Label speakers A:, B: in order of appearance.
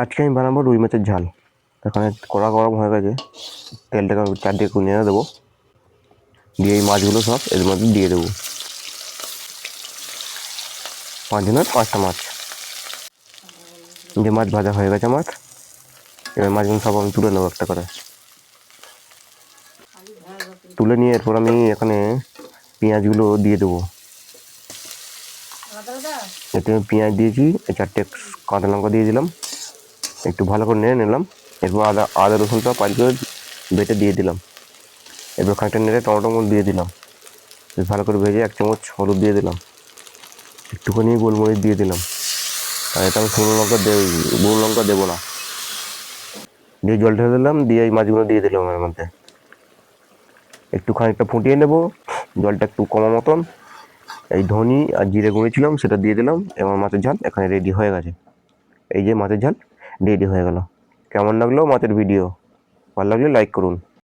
A: আজকে আমি বানাবো রুই মাছের ঝাল। এখানে কড়া গরম হয়ে গেছে, তেলটাকে আমি চারদিকে নেড়ে দেবো, দিয়ে এই মাছগুলো সব এর মধ্যে দিয়ে দেবো। 5টা মাছ, যে মাছ ভাজা হয়ে গেছে আমার। এবার মাছগুলো সব আমি তুলে নেবো একটা করে। তুলে নিয়ে এরপর আমি এখানে পেঁয়াজগুলো দিয়ে দেবো। এতে আমি পেঁয়াজ দিয়েছি, 4টে কাঁচা লঙ্কা দিয়ে দিলাম, একটু ভালো করে নেড়ে নিলাম। এরপর আদা রসুনটা পাঁচ করে বেটে দিয়ে দিলাম। এরপর খানিকটা নেড়ে টমেটো দিয়ে দিলাম, বেশ ভালো করে ভেজে 1 চামচ হলুদ দিয়ে দিলাম, একটুখানি গোলমরিচ দিয়ে দিলাম। আর এটা আমি গুঁড়ো লঙ্কা দেবো না। দিয়ে জল ঢেলে দিলাম, দিয়ে এই মাছগুলো দিয়ে দিলাম এর মধ্যে। একটু খানিকটা ফুটিয়ে নেবো, জলটা একটু কমা মতন। এই ধনি আর জিরে গুঁড়িয়েছিলাম সেটা দিয়ে দিলাম, এবং মাছের ঝাল এখানে রেডি হয়ে গেছে। এই যে মাছের ঝাল রেডি হয়ে গেল। কেমন লাগলো মাছের ভিডিও? ভালো লাগলে লাইক করুন।